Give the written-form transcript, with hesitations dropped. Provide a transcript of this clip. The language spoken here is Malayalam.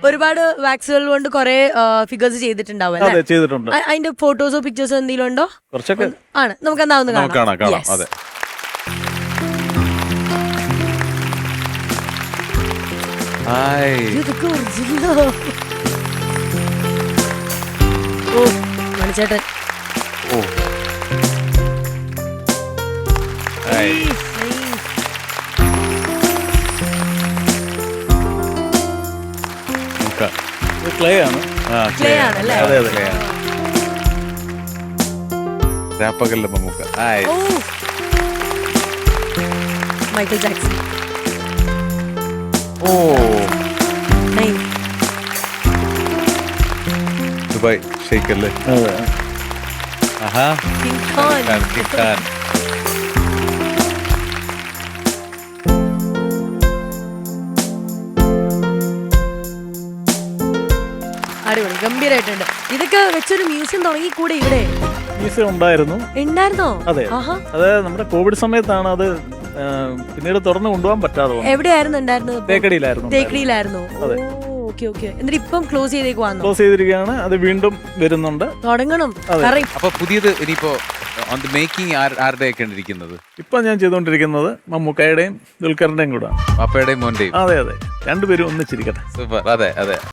ഒരുപാട് വാക്സുകൾ കൊണ്ട് കുറെ ഫിഗേഴ്സ് ചെയ്തിട്ടുണ്ടാവും അതെ ചെയ്തിട്ടുണ്ട്. അതിന്റെ ഫോട്ടോസോ പിക്ചേഴ്സോ എന്തെങ്കിലും ഉണ്ടോ? കുറച്ചൊക്കെ ആണ്, നമുക്ക് എന്നാ ഒന്ന് കാണാം. കാണാം. Yes. അതെ. ഇതൊക്കെ ഒറിജിനലോ? ഓ മണിച്ചേട്ടൻ. ഓ Nice, nice. ക്ലേ ആണ്. Clay ആണല്ലേ? അതെ അതെ. രാപ്പകലിലെ മമ്മൂക്ക. ഓ മൈക്കിൾ ജാക്സൺ. ഓ Nice. ദുബായ് ഷെയ്ഖ് അല്ലേ? അതെ. ആഹാ. King Khan. കിങ് ഖാൻ. അടിപൊളി, ഗംഭീരായിട്ടുണ്ട്. ഇതൊക്കെ വെച്ചൊരു മ്യൂസിയം തുടങ്ങി കൂടെ ഇവിടെ മ്യൂസിയം ഉണ്ടായിരുന്നു. ഉണ്ടായിരുന്നോ? അതെ. അത് നമ്മുടെ കോവിഡ് സമയത്താണ് അത് പിന്നീട് തുറന്നു കൊണ്ടുപോകാൻ പറ്റാതെ വന്നത്. എവിടെയായിരുന്നു ഉണ്ടായിരുന്നത്? തേക്കടിയിലായിരുന്നു. തേക്കടിയിലായിരുന്നു. അതെ. Okay okay. എന്നിട്ട് ഇപ്പം ക്ലോസ് ചെയ്തേക്കുവാന്നോ? ക്ലോസ് ചെയ്തിരിക്കുകയാണ്. അത് വീണ്ടും വരുന്നുണ്ട്. തുടങ്ങണം. അപ്പൊ പുതിയത് ഇനിയിപ്പോ ഓൺ ദി മേക്കിംഗ് ആരുടെയൊക്കെ ഇരിക്കുന്നത്? ഇപ്പൊ ഞാൻ ചെയ്തുകൊണ്ടിരിക്കുന്നത് മമ്മൂക്കയുടെയും ദുൽഖറിന്റെയും കൂടെ. പാപ്പയുടെയും മോന്റെയും. അതെ അതെ, രണ്ടുപേരും ഒന്നിച്ചിരിക്കട്ടെ. സൂപ്പർ. അതെ അതെ.